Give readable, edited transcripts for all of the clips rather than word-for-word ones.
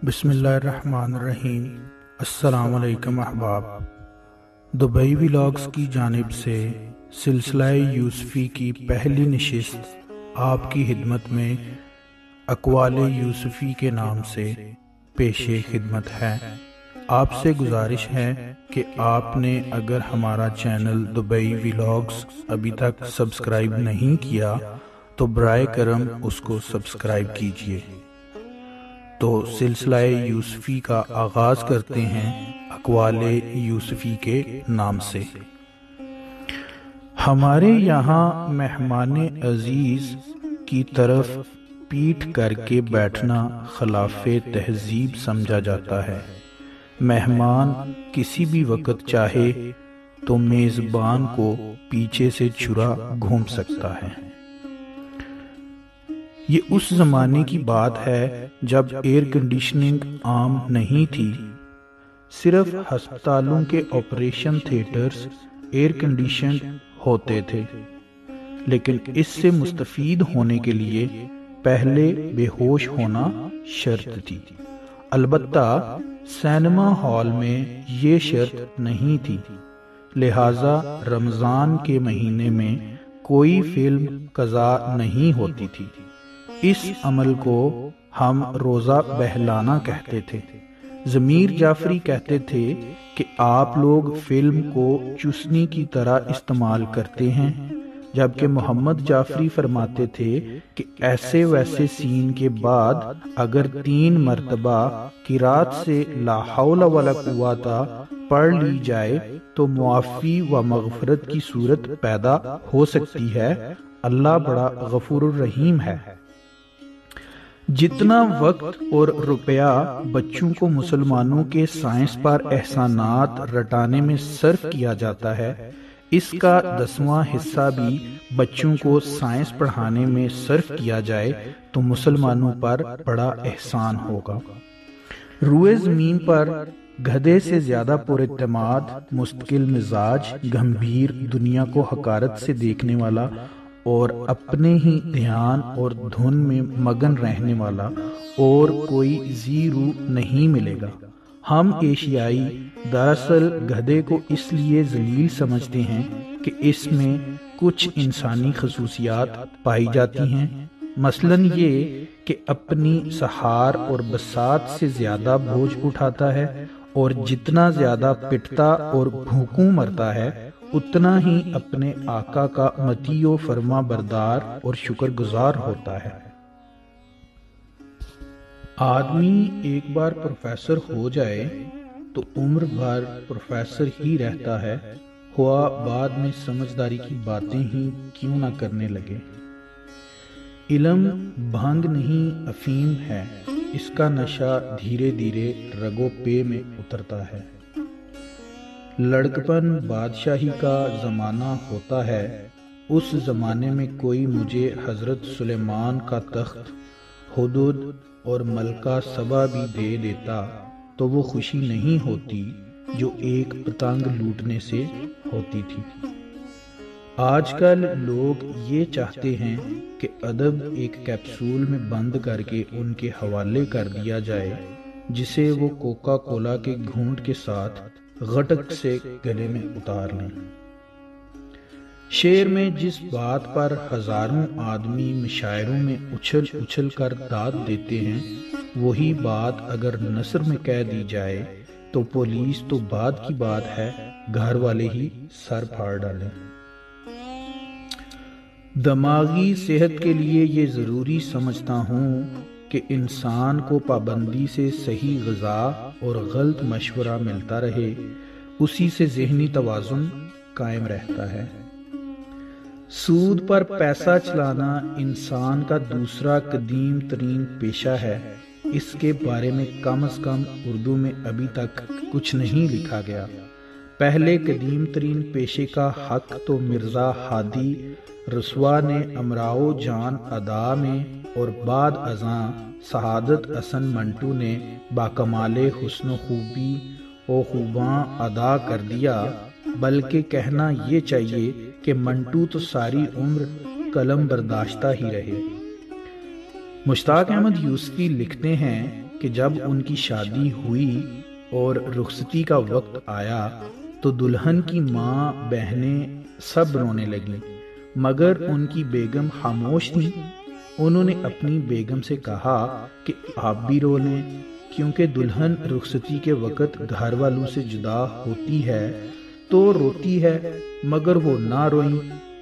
بسم اللہ الرحمن الرحیم۔ السلام علیکم احباب، دبئی ولاگز کی جانب سے سلسلہ یوسفی کی پہلی نشست آپ کی خدمت میں اقوال یوسفی کے نام سے پیش خدمت ہے۔ آپ سے گزارش ہے کہ آپ نے اگر ہمارا چینل دبئی ولاگز ابھی تک سبسکرائب نہیں کیا تو برائے کرم اس کو سبسکرائب کیجیے۔ تو سلسلہ یوسفی کا آغاز کرتے ہیں اقوال یوسفی کے نام سے۔ ہمارے یہاں مہمان عزیز کی طرف پیٹھ کر کے بیٹھنا خلاف تہذیب سمجھا جاتا ہے۔ مہمان کسی بھی وقت چاہے تو میزبان کو پیچھے سے چھرا گھوم سکتا ہے۔ یہ اس زمانے کی بات ہے جب ایئر کنڈیشننگ عام نہیں تھی۔ صرف ہسپتالوں کے آپریشن تھیٹرز ایئر کنڈیشنڈ ہوتے تھے، لیکن اس سے مستفید ہونے کے لیے پہلے بے ہوش ہونا شرط تھی۔ البتہ سینما ہال میں یہ شرط نہیں تھی، لہذا رمضان کے مہینے میں کوئی فلم قضا نہیں ہوتی تھی۔ اس عمل کو ہم روزہ بہلانا کہتے تھے۔ ضمیر جعفری کہتے تھے کہ آپ لوگ فلم کو چسنی کی طرح استعمال کرتے ہیں، جبکہ محمد جعفری فرماتے تھے کہ ایسے ویسے سین کے بعد اگر 3 مرتبہ قرات سے لا حول ولا قوت پڑھ لی جائے تو معافی و مغفرت کی صورت پیدا ہو سکتی ہے۔ اللہ بڑا غفور الرحیم ہے۔ جتنا وقت اور روپیہ بچوں کو مسلمانوں کے سائنس پر احسانات رٹانے میں صرف کیا جاتا ہے، اس کا 10واں حصہ بھی بچوں کو سائنس پڑھانے میں صرف کیا جائے تو مسلمانوں پر بڑا احسان ہوگا۔ روئے زمین پر گدھے سے زیادہ پر اعتماد، مستقل مزاج، گمبھیر، دنیا کو حقارت سے دیکھنے والا اور اپنے ہی دھیان اور دھن میں مگن رہنے والا اور کوئی ذی روح نہیں ملے گا۔ ہم ایشیائی دراصل گدھے کو اس لیے ذلیل سمجھتے ہیں کہ اس میں کچھ انسانی خصوصیات پائی جاتی ہیں، مثلاً یہ کہ اپنی سہار اور بساط سے زیادہ بوجھ اٹھاتا ہے، اور جتنا زیادہ پٹتا اور بھوکوں مرتا ہے اتنا ہی اپنے آقا کا مطیع و فرما بردار اور شکر گزار ہوتا ہے۔ آدمی ایک بار پروفیسر ہو جائے تو عمر بھر پروفیسر ہی رہتا ہے، ہوا بعد میں سمجھداری کی باتیں ہی کیوں نہ کرنے لگے۔ علم بھنگ نہیں افیم ہے، اس کا نشہ دھیرے دھیرے رگو پے میں اترتا ہے۔ لڑکپن بادشاہی کا زمانہ ہوتا ہے، اس زمانے میں کوئی مجھے حضرت سلیمان کا تخت، حدود اور ملکہ سبا بھی دے دیتا تو وہ خوشی نہیں ہوتی جو ایک پتنگ لوٹنے سے ہوتی تھی۔ آج کل لوگ یہ چاہتے ہیں کہ ادب ایک کیپسول میں بند کر کے ان کے حوالے کر دیا جائے، جسے وہ کوکا کولا کے گھونٹ کے ساتھ غٹک سے گلے میں اتار لیں۔ شعر میں جس بات پر ہزاروں آدمی مشاعروں میں اچھل اچھل کر داد دیتے ہیں، وہی بات اگر نثر میں کہہ دی جائے تو پولیس تو بعد کی بات ہے، گھر والے ہی سر پھاڑ ڈالیں۔ دماغی صحت کے لیے یہ ضروری سمجھتا ہوں کہ انسان کو پابندی سے صحیح غذا اور غلط مشورہ ملتا رہے، اسی سے ذہنی توازن قائم رہتا ہے۔ سود پر پیسہ چلانا انسان کا دوسرا قدیم ترین پیشہ ہے، اس کے بارے میں کم از کم اردو میں ابھی تک کچھ نہیں لکھا گیا۔ پہلے قدیم ترین پیشے کا حق تو مرزا ہادی رسوا نے امراؤ جان ادا میں، اور بعد ازاں سعادت حسن منٹو نے باکمال حسن و خوبی و خوباں ادا کر دیا، بلکہ کہنا یہ چاہیے کہ منٹو تو ساری عمر قلم برداشتہ ہی رہے۔ مشتاق احمد یوسفی لکھتے ہیں کہ جب ان کی شادی ہوئی اور رخصتی کا وقت آیا تو دلہن کی ماں بہنیں سب رونے لگیں، مگر ان کی بیگم خاموش تھی۔ انہوں نے اپنی بیگم سے کہا کہ آپ بھی رو لیں، کیونکہ دلہن رخصتی کے وقت گھر والوں سے جدا ہوتی ہے تو روتی ہے، مگر وہ نہ روئیں۔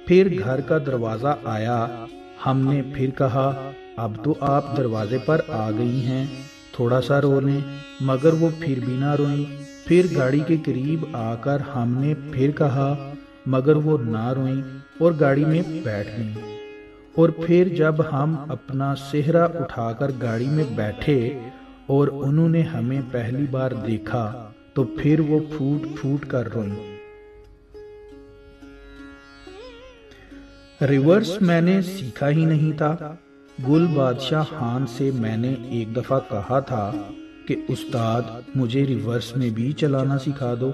پھر گھر کا دروازہ آیا، ہم نے پھر کہا اب تو آپ دروازے پر آ گئی ہیں، تھوڑا سا رو لیں، مگر وہ پھر بھی نہ روئیں۔ پھر گاڑی کے قریب آ کر ہم نے پھر کہا، مگر وہ نہ روئیں اور گاڑی میں بیٹھ گئیں۔ اور پھر جب ہم اپنا صحرا اٹھا کر گاڑی میں بیٹھے اور انہوں نے ہمیں پہلی بار دیکھا تو پھر وہ پھوٹ پھوٹ کر روئیں۔ ریورس میں نے سیکھا ہی نہیں تھا۔ گل بادشاہ خان سے میں نے ایک دفعہ کہا تھا کہ استاد مجھے ریورس میں بھی چلانا سکھا دو۔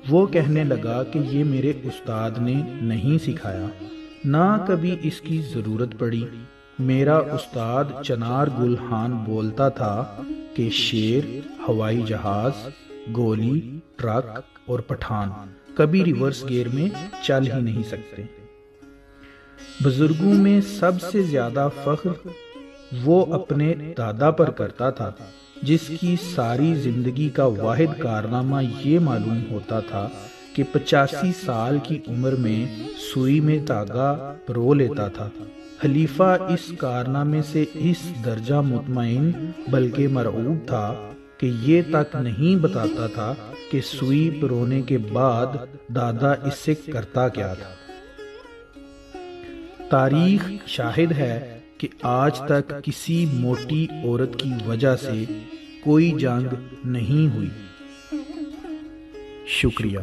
وہ کہنے لگا کہ یہ میرے استاد نے نہیں سکھایا، نہ کبھی اس کی ضرورت پڑی۔ میرا استاد چنار گل خان بولتا تھا کہ شیر، ہوائی جہاز، گولی، ٹرک اور پٹھان کبھی ریورس گیئر میں چل ہی نہیں سکتے۔ بزرگوں میں سب سے زیادہ فخر وہ اپنے دادا پر کرتا تھا، جس کی ساری زندگی کا واحد کارنامہ یہ معلوم ہوتا تھا کہ 85 سال کی عمر میں سوئی میں دھاگا پرو لیتا تھا۔ خلیفہ اس کارنامے سے اس درجہ مطمئن بلکہ مرعوب تھا کہ یہ تک نہیں بتاتا تھا کہ سوئی پرونے کے بعد دادا اس سے کرتا کیا تھا۔ تاریخ شاہد ہے کہ آج تک کسی موٹی عورت کی وجہ سے کوئی جنگ نہیں ہوئی۔ شکریہ۔